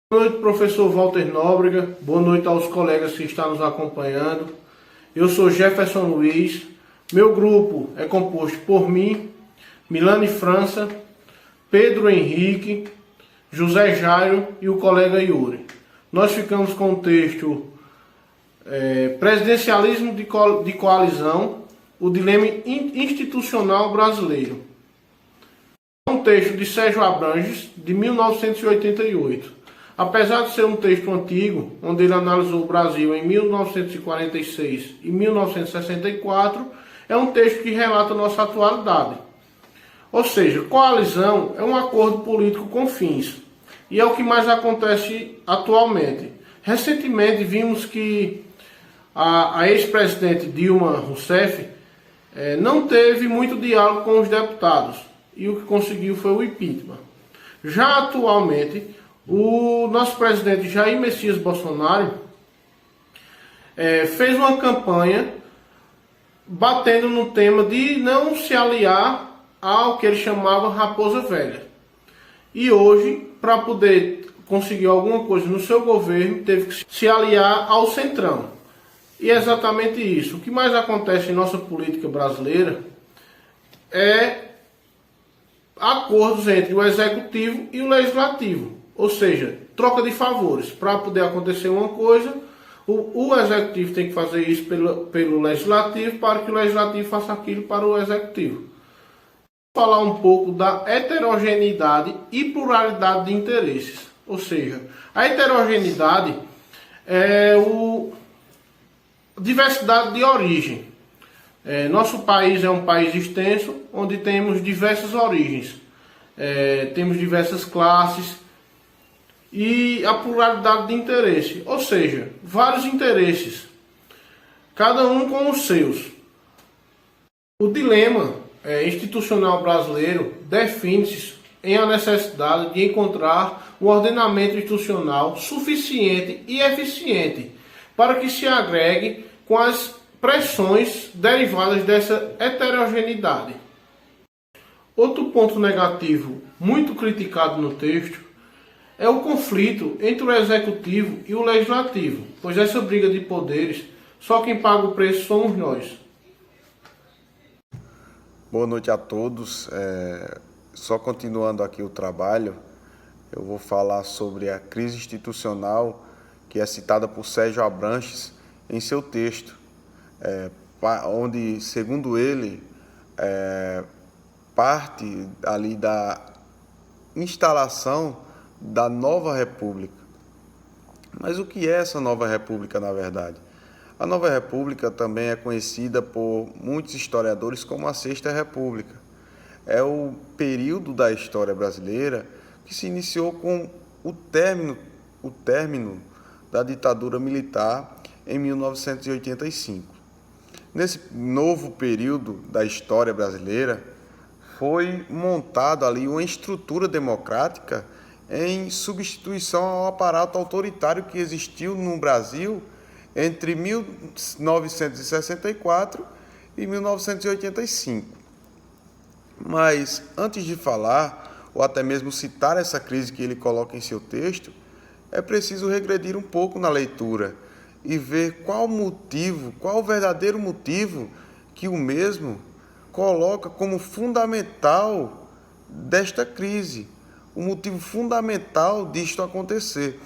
Boa noite, professor Walter Nóbrega. Boa noite aos colegas que estão nos acompanhando. Eu sou Jefferson Luiz. Meu grupo é composto por mim, Milane França, Pedro Henrique, José Jairo e o colega Yuri. Nós ficamos com o texto Presidencialismo de Coalizão, o dilema institucional brasileiro. Um texto de Sérgio Abranges, de 1988. Apesar de ser um texto antigo, onde ele analisou o Brasil em 1946 e 1964, é um texto que relata a nossa atualidade. Ou seja, coalizão é um acordo político com fins, e é o que mais acontece atualmente. Recentemente vimos que a ex-presidente Dilma Rousseff não teve muito diálogo com os deputados, e o que conseguiu foi o impeachment. Já atualmente, o nosso presidente Jair Messias Bolsonaro fez uma campanha batendo no tema de não se aliar ao que ele chamava Raposa Velha. E hoje, para poder conseguir alguma coisa no seu governo, teve que se aliar ao Centrão. E é exatamente isso. O que mais acontece em nossa política brasileira é acordos entre o Executivo e o Legislativo. Ou seja, troca de favores. Para poder acontecer uma coisa, o Executivo tem que fazer isso pelo Legislativo, para que o Legislativo faça aquilo para o Executivo. Vou falar um pouco da heterogeneidade e pluralidade de interesses. Ou seja, a heterogeneidade é a diversidade de origem. Nosso país é um país extenso, onde temos diversas origens. Temos diversas classes, e a pluralidade de interesse, ou seja, vários interesses, cada um com os seus. O dilema institucional brasileiro define-se em a necessidade de encontrar um ordenamento institucional suficiente e eficiente para que se agregue com as pressões derivadas dessa heterogeneidade. Outro ponto negativo muito criticado no texto é o conflito entre o Executivo e o Legislativo, pois essa briga de poderes, só quem paga o preço somos nós. Boa noite a todos. Só continuando aqui o trabalho, eu vou falar sobre a crise institucional que é citada por Sérgio Abranches em seu texto, onde, segundo ele, parte ali da instalação da nova república. Mas o que é essa nova república, na verdade? A nova república também é conhecida por muitos historiadores como a Sexta República. É o período da história brasileira que se iniciou com o término da ditadura militar em 1985. Nesse novo período da história brasileira, foi montada ali uma estrutura democrática em substituição ao aparato autoritário que existiu no Brasil entre 1964 e 1985. Mas, antes de falar, ou até mesmo citar essa crise que ele coloca em seu texto, é preciso regredir um pouco na leitura e ver qual o verdadeiro motivo que o mesmo coloca como fundamental desta crise, o motivo fundamental disto acontecer.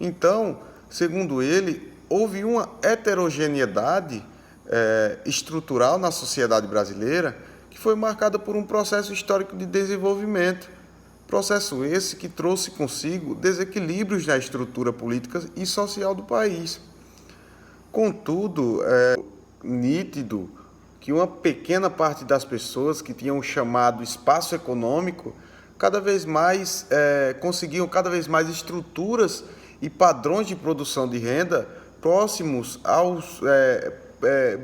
Então, segundo ele, houve uma heterogeneidade estrutural na sociedade brasileira que foi marcada por um processo histórico de desenvolvimento. Processo esse que trouxe consigo desequilíbrios na estrutura política e social do país. Contudo, é nítido que uma pequena parte das pessoas que tinham o chamado espaço econômico conseguiam cada vez mais estruturas e padrões de produção de renda próximos aos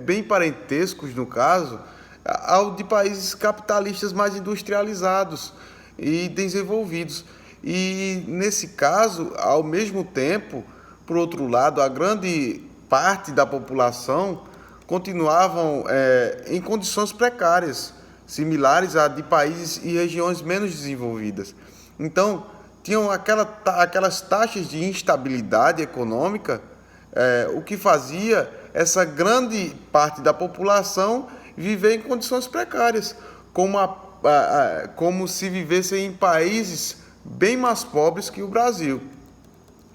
bem parentescos, no caso, ao de países capitalistas mais industrializados e desenvolvidos. E, nesse caso, ao mesmo tempo, por outro lado, a grande parte da população continuavam em condições precárias, similares a de países e regiões menos desenvolvidas. Então, tinham aquelas taxas de instabilidade econômica, o que fazia essa grande parte da população viver em condições precárias, como se vivessem em países bem mais pobres que o Brasil.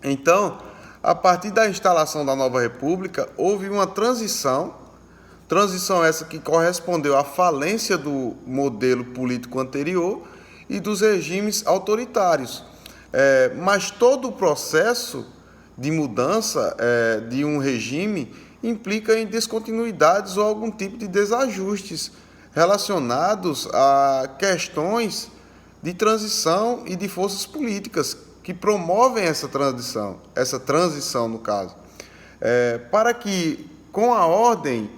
Então, a partir da instalação da nova república, houve uma transição essa que correspondeu à falência do modelo político anterior e dos regimes autoritários. Mas todo o processo de mudança de um regime implica em descontinuidades ou algum tipo de desajustes relacionados a questões de transição e de forças políticas que promovem essa transição no caso, para que, com a ordem,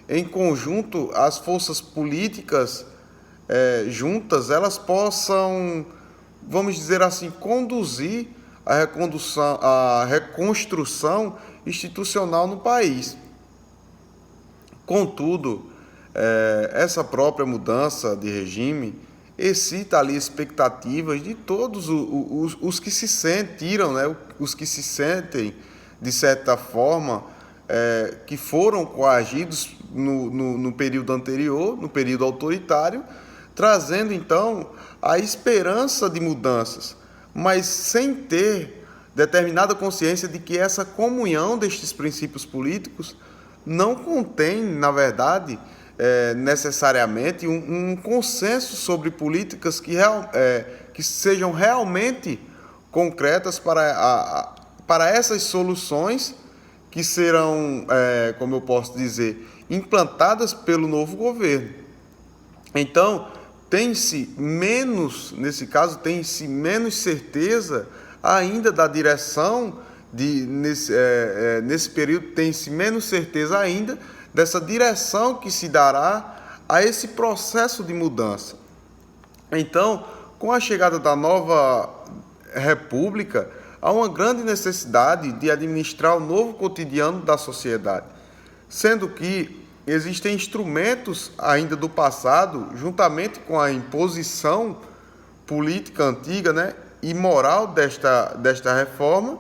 em conjunto, as forças políticas juntas, elas possam, vamos dizer assim, conduzir a reconstrução institucional no país. Contudo, essa própria mudança de regime excita ali expectativas de todos os que se sentiram, né, os que se sentem, de certa forma, que foram coagidos no período anterior, no período autoritário, trazendo então a esperança de mudanças, mas sem ter determinada consciência de que essa comunhão destes princípios políticos não contém, na verdade, necessariamente um consenso sobre políticas que sejam realmente concretas para essas soluções que serão, como eu posso dizer, implantadas pelo novo governo. Então, nesse caso, tem-se menos certeza ainda da direção, nesse período tem-se menos certeza ainda dessa direção que se dará a esse processo de mudança. Então, com a chegada da nova república, há uma grande necessidade de administrar o novo cotidiano da sociedade, sendo que existem instrumentos ainda do passado, juntamente com a imposição política antiga, né, e moral desta reforma,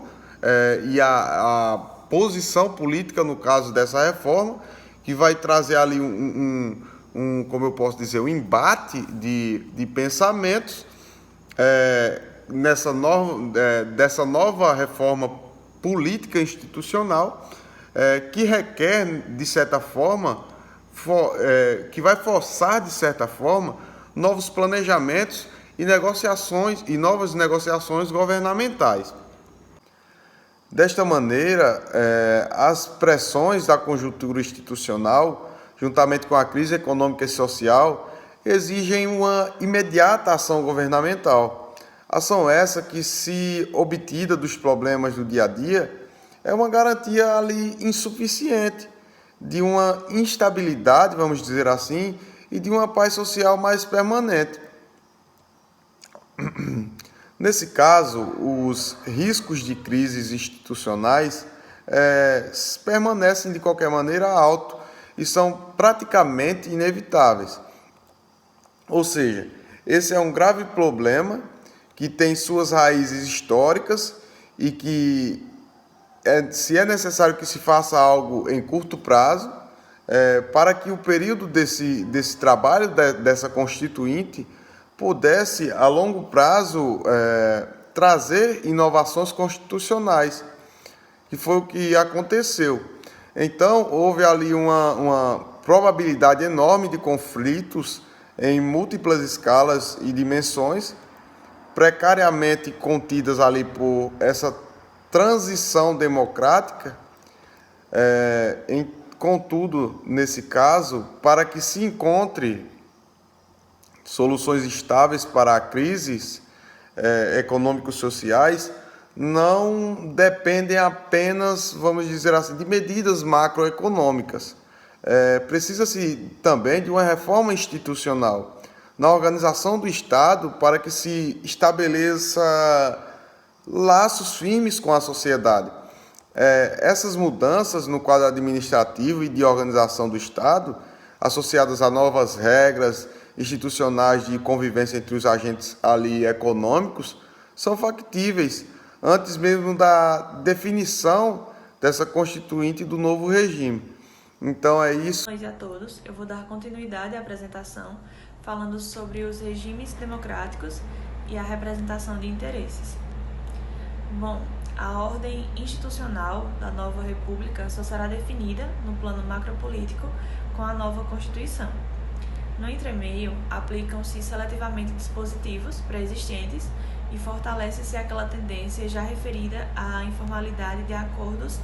e a posição política, no caso dessa reforma, que vai trazer ali como eu posso dizer, um embate de pensamentos dessa nova reforma política institucional, que requer, de certa forma, que vai forçar, de certa forma, novos planejamentos e novas negociações governamentais. Desta maneira, as pressões da conjuntura institucional, juntamente com a crise econômica e social, exigem uma imediata ação governamental. Ação essa que, se obtida dos problemas do dia a dia, é uma garantia ali insuficiente de uma instabilidade, vamos dizer assim, e de uma paz social mais permanente. Nesse caso, os riscos de crises institucionais permanecem de qualquer maneira altos e são praticamente inevitáveis. Ou seja, esse é um grave problema que tem suas raízes históricas e que, se é necessário que se faça algo em curto prazo, para que o período desse trabalho, dessa Constituinte, pudesse, a longo prazo, trazer inovações constitucionais, que foi o que aconteceu. Então, houve ali uma probabilidade enorme de conflitos em múltiplas escalas e dimensões, precariamente contidas ali por essa transição democrática, contudo, nesse caso, para que se encontre soluções estáveis para crises econômico-sociais, não dependem apenas, vamos dizer assim, de medidas macroeconômicas. Precisa-se também de uma reforma institucional na organização do Estado para que se estabeleça laços firmes com a sociedade. Essas mudanças no quadro administrativo e de organização do Estado, associadas a novas regras institucionais de convivência entre os agentes ali econômicos, são factíveis antes mesmo da definição dessa constituinte do novo regime. Então é isso. Boa noite a todos. Eu vou dar continuidade à apresentação falando sobre os regimes democráticos e a representação de interesses. Bom, a ordem institucional da nova república só será definida no plano macropolítico com a nova Constituição. No entremeio, aplicam-se seletivamente dispositivos pré-existentes e fortalece-se aquela tendência já referida à informalidade de acordos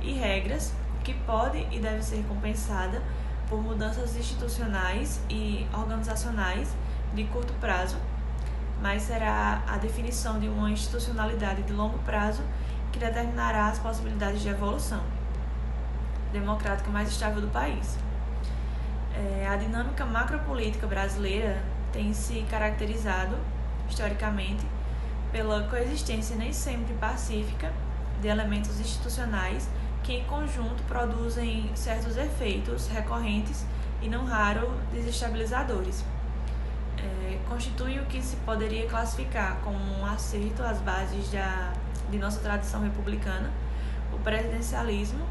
e regras que pode e deve ser compensada por mudanças institucionais e organizacionais de curto prazo, mas será a definição de uma institucionalidade de longo prazo que determinará as possibilidades de evolução democrática mais estável do país. A dinâmica macropolítica brasileira tem se caracterizado, historicamente, pela coexistência nem sempre pacífica de elementos institucionais que, em conjunto, produzem certos efeitos recorrentes e, não raro, desestabilizadores. Constitui o que se poderia classificar como um acerto às bases de nossa tradição republicana, o presidencialismo,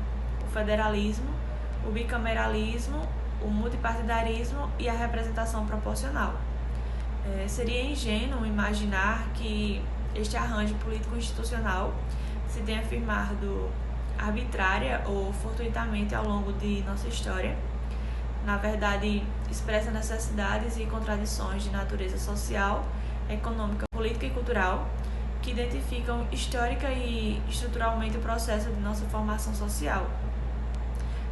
o federalismo, o bicameralismo, o multipartidarismo e a representação proporcional. Seria ingênuo imaginar que este arranjo político-institucional se tenha afirmado arbitrária ou fortuitamente ao longo de nossa história. Na verdade, expressa necessidades e contradições de natureza social, econômica, política e cultural que identificam histórica e estruturalmente o processo de nossa formação social.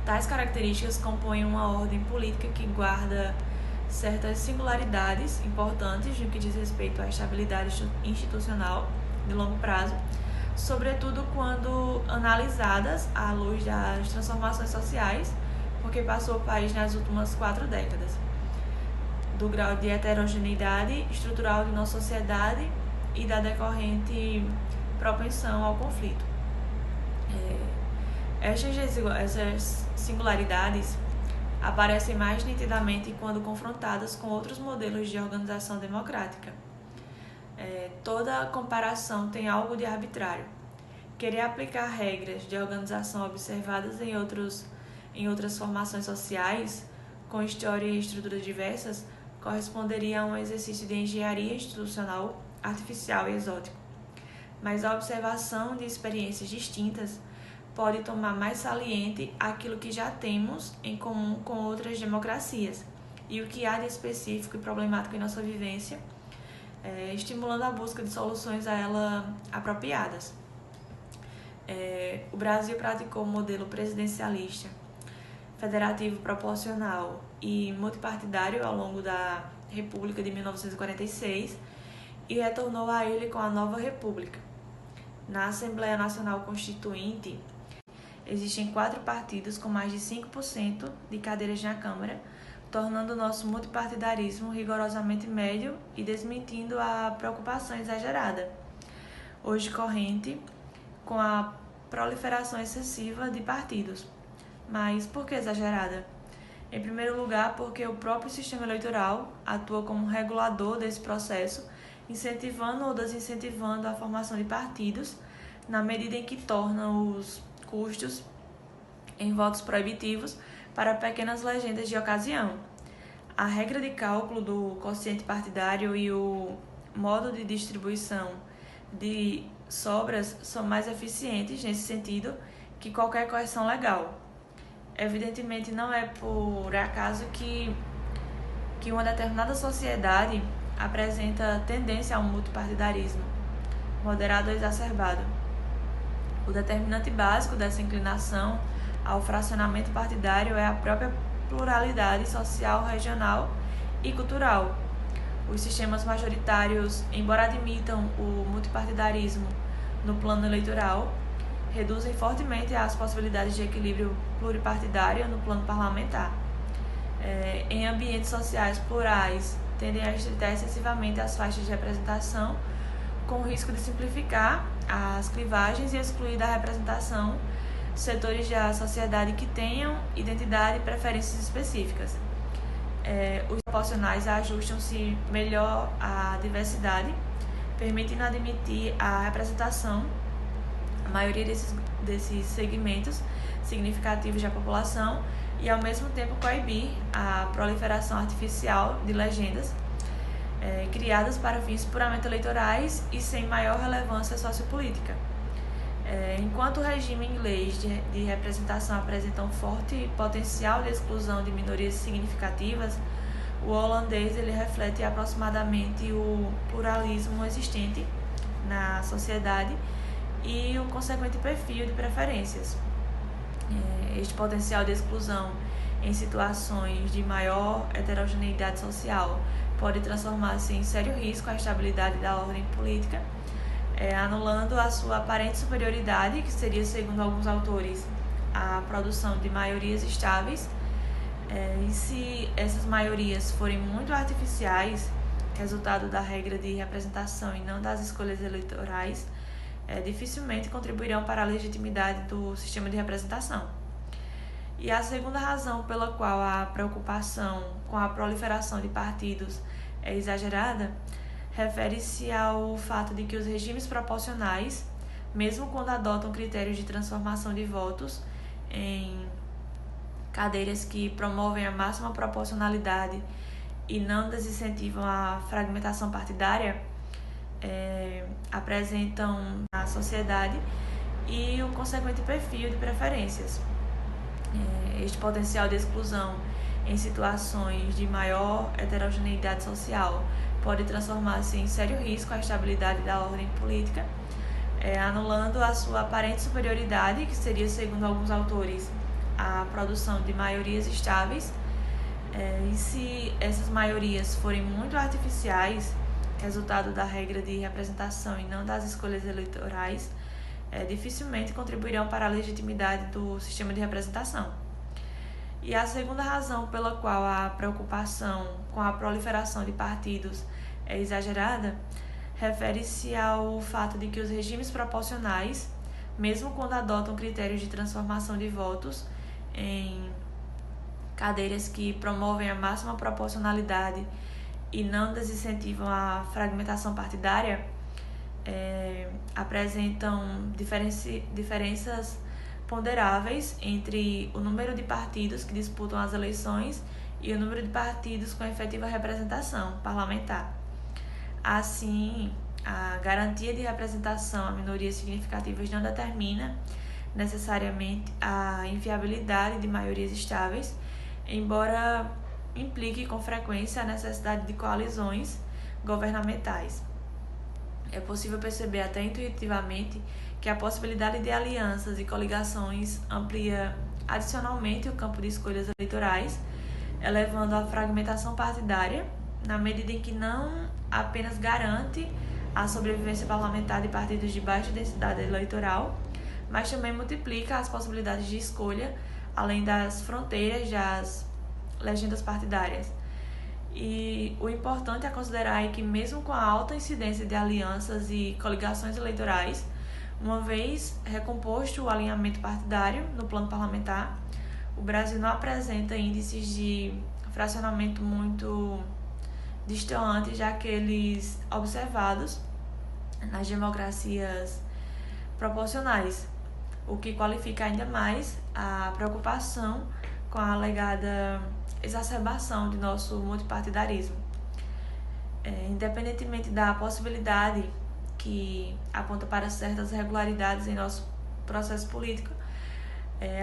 Tais características compõem uma ordem política que guarda certas singularidades importantes no que diz respeito à estabilidade institucional de longo prazo, sobretudo quando analisadas à luz das transformações sociais, porque passou o país nas últimas 4 décadas, do grau de heterogeneidade estrutural de nossa sociedade e da decorrente propensão ao conflito. Essas singularidades aparecem mais nitidamente quando confrontadas com outros modelos de organização democrática. Toda comparação tem algo de arbitrário. Querer aplicar regras de organização observadas em outras formações sociais, com história e estruturas diversas, corresponderia a um exercício de engenharia institucional artificial e exótico. Mas a observação de experiências distintas pode tomar mais saliente aquilo que já temos em comum com outras democracias e o que há de específico e problemático em nossa vivência, estimulando a busca de soluções a ela apropriadas. O Brasil praticou um modelo presidencialista, federativo proporcional e multipartidário ao longo da República de 1946 e retornou a ele com a nova República. Na Assembleia Nacional Constituinte, existem 4 partidos com mais de 5% de cadeiras na Câmara, tornando o nosso multipartidarismo rigorosamente médio e desmentindo a preocupação exagerada, hoje corrente, com a proliferação excessiva de partidos. Mas por que exagerada? Em primeiro lugar, porque o próprio sistema eleitoral atua como regulador desse processo, incentivando ou desincentivando a formação de partidos, na medida em que torna os custos em votos proibitivos para pequenas legendas de ocasião. A regra de cálculo do quociente partidário e o modo de distribuição de sobras são mais eficientes nesse sentido que qualquer correção legal. Evidentemente, não é por acaso que uma determinada sociedade apresenta tendência a um multipartidarismo, moderado ou exacerbado. O determinante básico dessa inclinação ao fracionamento partidário é a própria pluralidade social, regional e cultural. Os sistemas majoritários, embora admitam o multipartidarismo no plano eleitoral, reduzem fortemente as possibilidades de equilíbrio pluripartidário no plano parlamentar. Em ambientes sociais plurais, tendem a estreitar excessivamente as faixas de representação, com o risco de simplificar as clivagens e excluir da representação setores da sociedade que tenham identidade e preferências específicas. Os proporcionais ajustam-se melhor à diversidade, permitindo admitir a representação, a maioria desses segmentos significativos da população e, ao mesmo tempo, coibir a proliferação artificial de legendas criadas para fins puramente eleitorais e sem maior relevância sociopolítica. Enquanto o regime inglês de representação apresenta um forte potencial de exclusão de minorias significativas, o holandês ele reflete aproximadamente o pluralismo existente na sociedade e o consequente perfil de preferências. Este potencial de exclusão em situações de maior heterogeneidade social pode transformar-se em sério risco à estabilidade da ordem política, anulando a sua aparente superioridade, que seria, segundo alguns autores, a produção de maiorias estáveis. E se essas maiorias forem muito artificiais, resultado da regra de representação e não das escolhas eleitorais, dificilmente contribuirão para a legitimidade do sistema de representação. E a segunda razão pela qual a preocupação com a proliferação de partidos é exagerada refere-se ao fato de que os regimes proporcionais, mesmo quando adotam critérios de transformação de votos em cadeiras que promovem a máxima proporcionalidade e não desincentivam a fragmentação partidária, apresentam a sociedade e o consequente perfil de preferências. Este potencial de exclusão em situações de maior heterogeneidade social pode transformar-se em sério risco à estabilidade da ordem política, anulando a sua aparente superioridade, que seria, segundo alguns autores, a produção de maiorias estáveis. E se essas maiorias forem muito artificiais, resultado da regra de representação e não das escolhas eleitorais, dificilmente contribuirão para a legitimidade do sistema de representação. E a segunda razão pela qual a preocupação com a proliferação de partidos é exagerada refere-se ao fato de que os regimes proporcionais, mesmo quando adotam critérios de transformação de votos em cadeiras que promovem a máxima proporcionalidade e não desincentivam a fragmentação partidária, apresentam diferenças ponderáveis entre o número de partidos que disputam as eleições e o número de partidos com efetiva representação parlamentar. Assim, a garantia de representação a minorias significativas não determina necessariamente a inviabilidade de maiorias estáveis, embora implique com frequência a necessidade de coalizões governamentais. É possível perceber até intuitivamente que a possibilidade de alianças e coligações amplia adicionalmente o campo de escolhas eleitorais, elevando a fragmentação partidária, na medida em que não apenas garante a sobrevivência parlamentar de partidos de baixa densidade eleitoral, mas também multiplica as possibilidades de escolha, além das fronteiras das legendas partidárias. E o importante a considerar é que, mesmo com a alta incidência de alianças e coligações eleitorais, uma vez recomposto o alinhamento partidário no plano parlamentar, o Brasil não apresenta índices de fracionamento muito distantes daqueles observados nas democracias proporcionais, o que qualifica ainda mais a preocupação com a alegada exacerbação de nosso multipartidarismo. Independentemente da possibilidade que aponta para certas irregularidades em nosso processo político,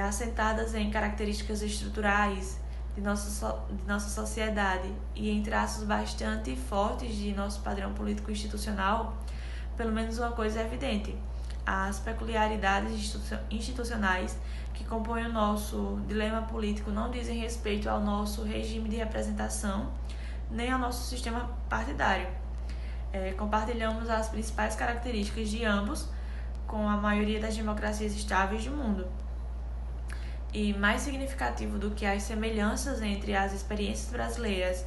assentadas em características estruturais de nossa sociedade e em traços bastante fortes de nosso padrão político institucional, pelo menos uma coisa é evidente: as peculiaridades institucionais que compõem o nosso dilema político não dizem respeito ao nosso regime de representação nem ao nosso sistema partidário. Compartilhamos as principais características de ambos com a maioria das democracias estáveis do mundo. E mais significativo do que as semelhanças entre as experiências brasileiras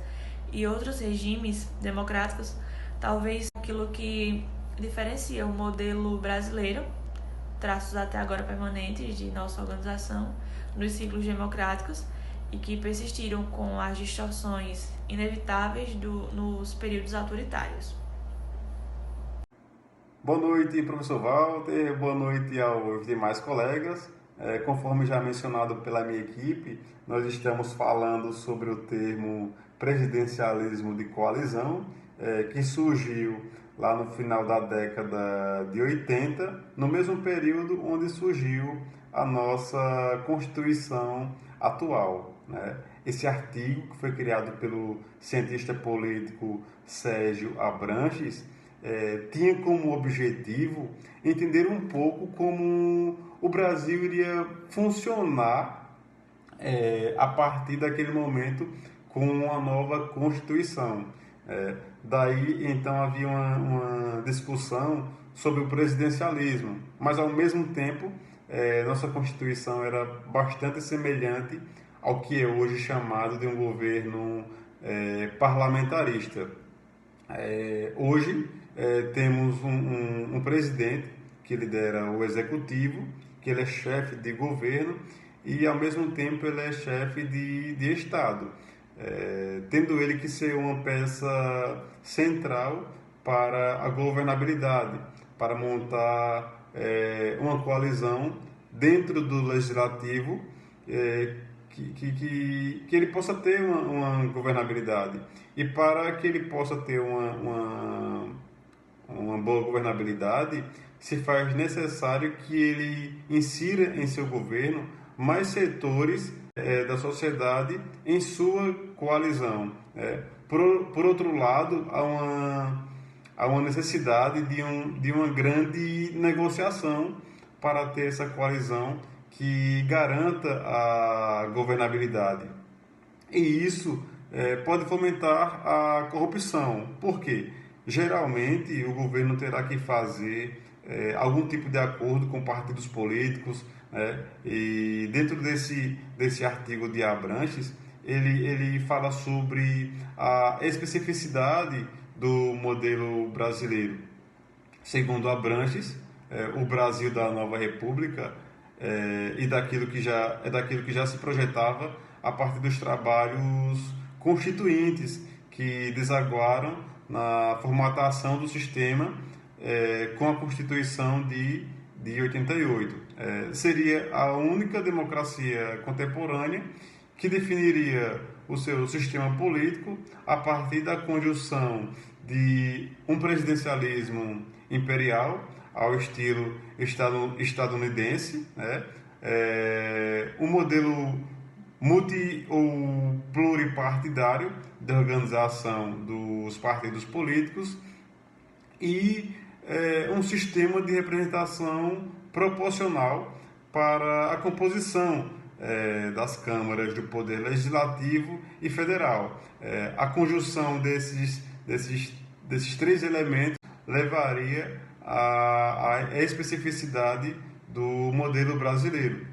e outros regimes democráticos, talvez aquilo que diferencia o modelo brasileiro, traços até agora permanentes de nossa organização, nos ciclos democráticos e que persistiram com as distorções inevitáveis nos períodos autoritários. Boa noite, professor Walter, boa noite aos demais colegas. Conforme já mencionado pela minha equipe, nós estamos falando sobre o termo presidencialismo de coalizão, que surgiu lá no final da década de 80, no mesmo período onde surgiu a nossa Constituição atual, né? Esse artigo, que foi criado pelo cientista político Sérgio Abranches, tinha como objetivo entender um pouco como o Brasil iria funcionar a partir daquele momento com a nova Constituição. Daí então havia uma discussão sobre o presidencialismo, mas ao mesmo tempo nossa Constituição era bastante semelhante ao que é hoje chamado de um governo parlamentarista. Hoje temos um presidente que lidera o executivo, que ele é chefe de governo e ao mesmo tempo ele é chefe de Estado, tendo ele que ser uma peça central para a governabilidade, para montar uma coalizão dentro do legislativo, que ele possa ter uma governabilidade. E para que ele possa ter uma boa governabilidade, se faz necessário que ele insira em seu governo mais setores da sociedade em sua coalizão. Por outro lado, há uma necessidade de uma grande negociação para ter essa coalizão que garanta a governabilidade. E isso pode fomentar a corrupção. Por quê? Geralmente, o governo terá que fazer algum tipo de acordo com partidos políticos, e dentro desse artigo de Abranches, ele fala sobre a especificidade do modelo brasileiro. Segundo Abranches, o Brasil da nova república e daquilo que já se projetava a partir dos trabalhos constituintes que desaguaram na formatação do sistema com a Constituição de 88. Seria a única democracia contemporânea que definiria o seu sistema político a partir da conjunção de um presidencialismo imperial ao estilo estadunidense, um modelo multi ou pluripartidário de organização dos partidos políticos e um sistema de representação proporcional para a composição das câmaras do Poder Legislativo e Federal. A conjunção desses três elementos levaria à especificidade do modelo brasileiro,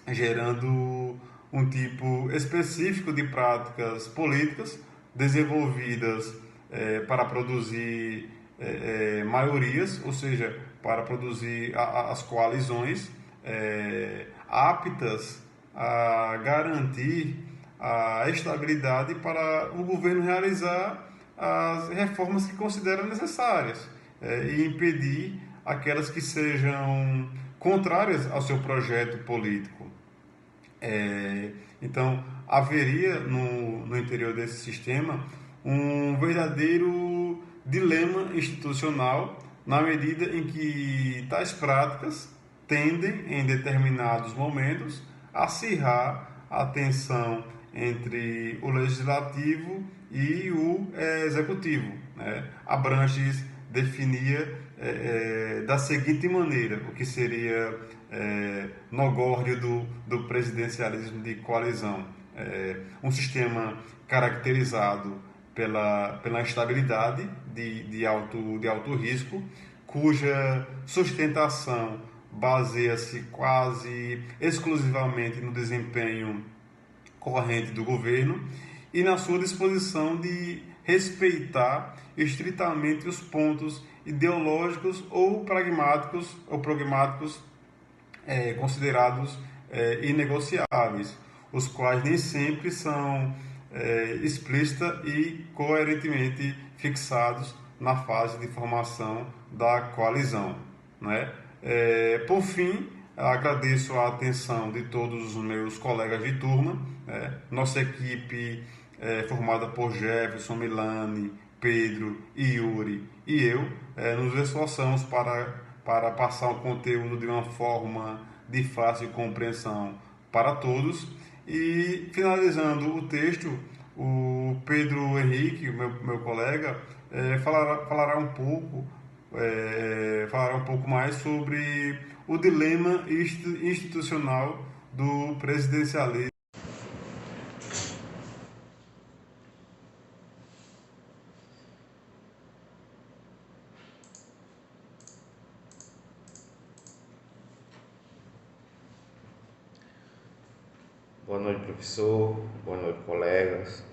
gerando um tipo específico de práticas políticas desenvolvidas para produzir maiorias, ou seja, para produzir as coalizões aptas a garantir a estabilidade para o governo realizar as reformas que considera necessárias e impedir aquelas que sejam contrárias ao seu projeto político. Então, haveria no interior desse sistema um verdadeiro dilema institucional, na medida em que tais práticas tendem, em determinados momentos, a acirrar a tensão entre o legislativo e o executivo. Abranches definia da seguinte maneira o que seria nogórdio do presidencialismo de coalizão: um sistema caracterizado pela instabilidade de alto risco, cuja sustentação baseia-se quase exclusivamente no desempenho corrente do governo e na sua disposição de respeitar estritamente os pontos ideológicos ou pragmáticos considerados inegociáveis, os quais nem sempre são explícita e coerentemente fixados na fase de formação da coalizão, né? Por fim, agradeço a atenção de todos os meus colegas de turma, né? Nossa equipe formada por Jefferson, Milani, Pedro, Yuri e eu, nos esforçamos para passar o conteúdo de uma forma de fácil compreensão para todos. E finalizando o texto, o Pedro Henrique, meu colega, falará um pouco mais sobre o dilema institucional do presidencialismo. Boa noite, professor. Boa noite, colegas.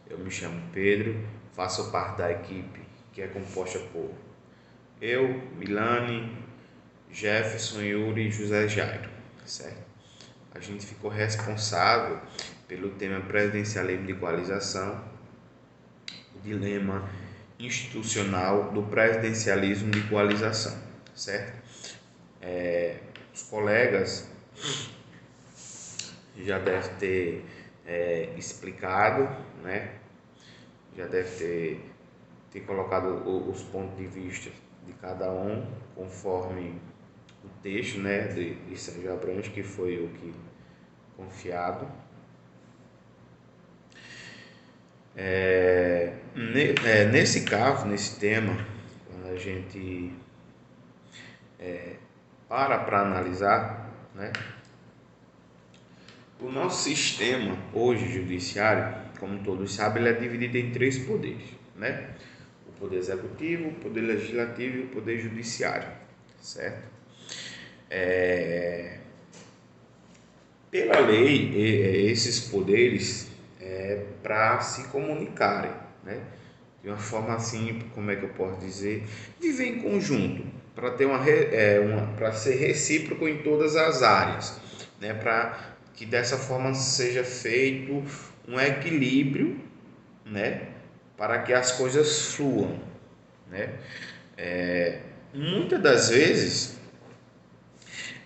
Eu me chamo Pedro, faço parte da equipe que é composta por eu, Milani, Jefferson, Yuri e José Jairo, certo? A gente ficou responsável pelo tema presidencialismo de equalização, o dilema institucional do presidencialismo de equalização, certo? Os colegas já deve ter explicado, né? Já deve ter colocado os pontos de vista de cada um, conforme o texto, né, de Sérgio Abrantes, que foi o que confiado. Nesse caso, nesse tema, quando a gente para analisar, né, o nosso sistema hoje judiciário, como todos sabem, ele é dividido em 3 poderes, né? O poder executivo, o poder legislativo e o poder judiciário, certo? Pela lei, esses poderes para se comunicarem, né? De uma forma assim, como é que eu posso dizer, viver em conjunto, para ter para ser recíproco em todas as áreas, né? Para que dessa forma seja feito um equilíbrio, né, para que as coisas fluam, né? Muitas das vezes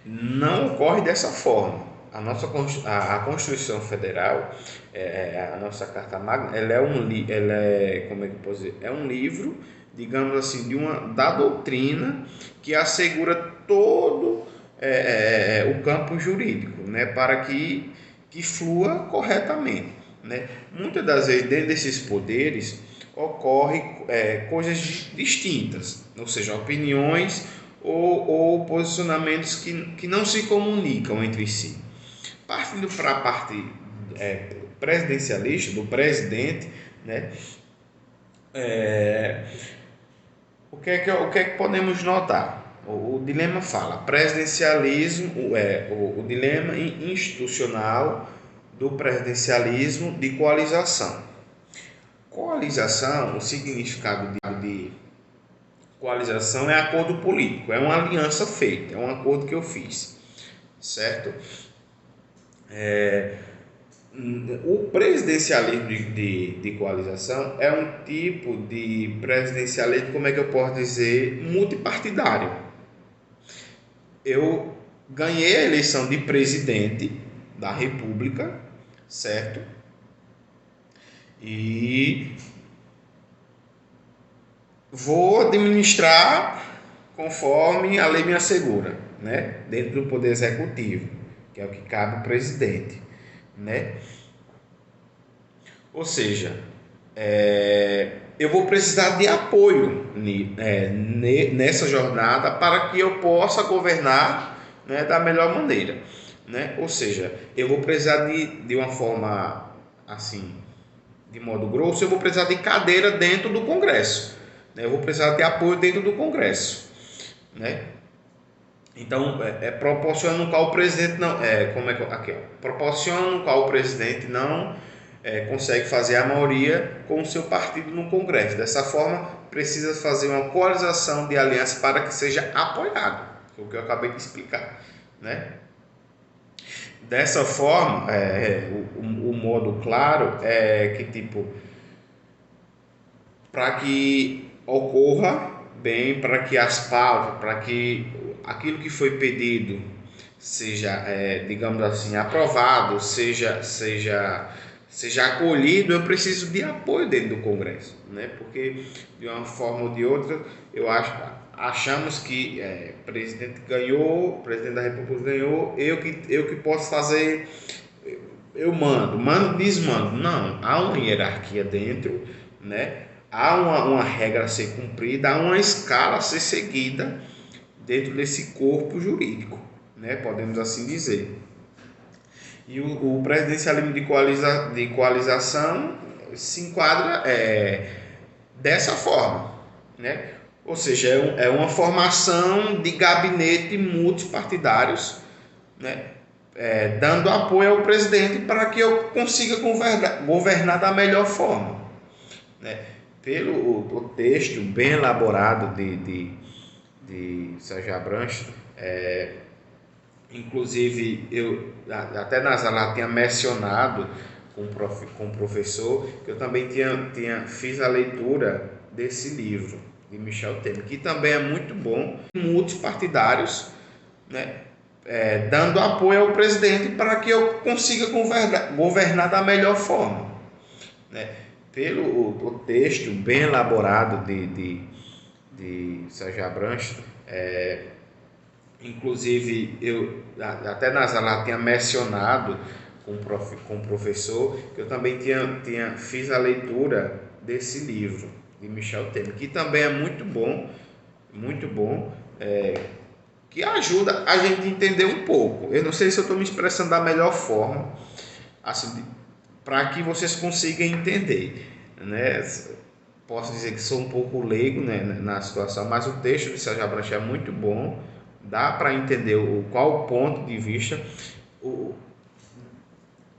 não ocorre dessa forma. A Constituição Federal, a nossa Carta Magna, como é que eu posso dizer? É um livro, digamos assim, da doutrina que assegura todo o campo jurídico, né, para que flua corretamente, né? Muitas das vezes, dentro desses poderes, ocorre coisas distintas, ou seja, opiniões ou posicionamentos que não se comunicam entre si. Partindo para a parte presidencialista, do presidente, né, o que é que podemos notar? O dilema fala presidencialismo, o dilema institucional do presidencialismo de coalização. Coalização, o significado de coalização é acordo político, é uma aliança feita, é um acordo que eu fiz, certo? O presidencialismo de coalização é um tipo de presidencialismo, como é que eu posso dizer, multipartidário. Eu ganhei a eleição de presidente da República, certo? E vou administrar conforme a lei me assegura, né? Dentro do Poder Executivo, que é o que cabe ao presidente, né? Ou seja, eu vou precisar de apoio nessa jornada para que eu possa governar, né, da melhor maneira, né? Ou seja, eu vou precisar de uma forma assim, de modo grosso, eu vou precisar de cadeira dentro do Congresso, né? Eu vou precisar de apoio dentro do Congresso, né? Então, proporciona no qual o presidente não proporciona no qual o presidente não consegue fazer a maioria com o seu partido no Congresso. Dessa forma, precisa fazer uma coalização de aliança para que seja apoiado, o que eu acabei de explicar, né? Dessa forma, o modo claro é que, tipo, para que ocorra bem, para que as pautas, para que aquilo que foi pedido seja, digamos assim, aprovado, seja acolhido, eu preciso de apoio dentro do Congresso, né? Porque de uma forma ou de outra, achamos que o presidente ganhou, o presidente da República ganhou, eu que posso fazer, eu mando, desmando. Não, há uma hierarquia dentro, né? Há uma regra a ser cumprida, há uma escala a ser seguida dentro desse corpo jurídico, né? Podemos assim dizer. E o presidencialismo de coalização se enquadra dessa forma, né? Ou seja, é uma formação de gabinete multipartidários, né? Dando apoio ao presidente para que eu consiga governar da melhor forma, né? Pelo o texto bem elaborado de Sérgio Abranches, inclusive eu até nas aulas tinha mencionado com o professor que eu também fiz a leitura desse livro de Michel Temer, que também é muito bom, multipartidários, né? Dando apoio ao presidente para que eu consiga governar da melhor forma, né? Pelo o texto bem elaborado de Sérgio Abranches, inclusive eu até nas aulas tinha mencionado com o professor que eu também fiz a leitura desse livro de Michel Temer, que também é muito bom, que ajuda a gente a entender um pouco. Eu não sei se eu estou me expressando da melhor forma, assim, para que vocês consigam entender, né? Posso dizer que sou um pouco leigo, né, na situação, mas o texto de Sérgio Abranches é muito bom, dá para entender qual o ponto de vista.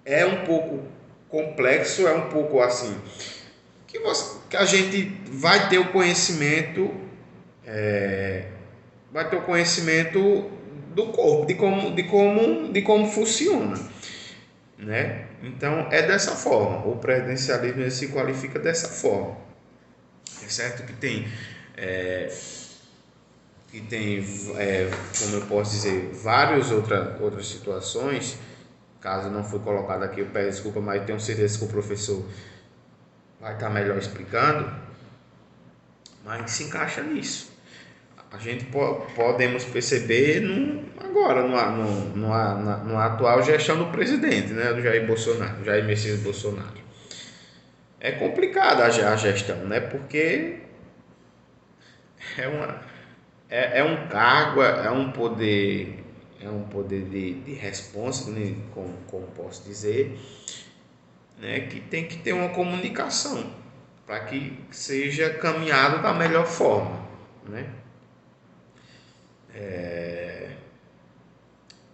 É um pouco complexo, é um pouco assim, que a gente vai ter o conhecimento, do corpo, de como funciona, né? Então é dessa forma, o presidencialismo se qualifica dessa forma. É certo que tem como eu posso dizer, várias outras situações. Caso não foi colocado aqui, eu peço desculpa, mas tenho certeza que o professor vai estar melhor explicando, mas se encaixa nisso. A gente podemos perceber agora, na atual gestão do presidente, né, do Jair Messias Bolsonaro. É complicada a gestão, né, porque é um cargo, é um poder de responsa, né, como posso dizer, né, que tem que ter uma comunicação para que seja caminhado da melhor forma, né?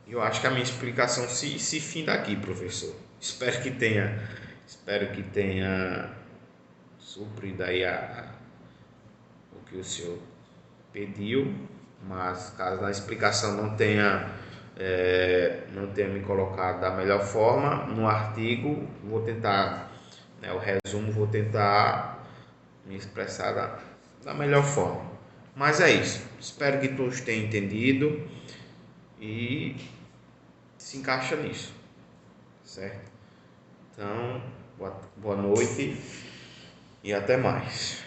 Eu acho que a minha explicação se finda aqui, professor. Espero que tenha suprido aí o que o senhor pediu, mas caso na explicação não tenha me colocado da melhor forma, no artigo vou tentar, né, o resumo, vou tentar me expressar da melhor forma. Mas é isso, espero que todos tenham entendido e se encaixa nisso, certo? Então, boa noite e até mais.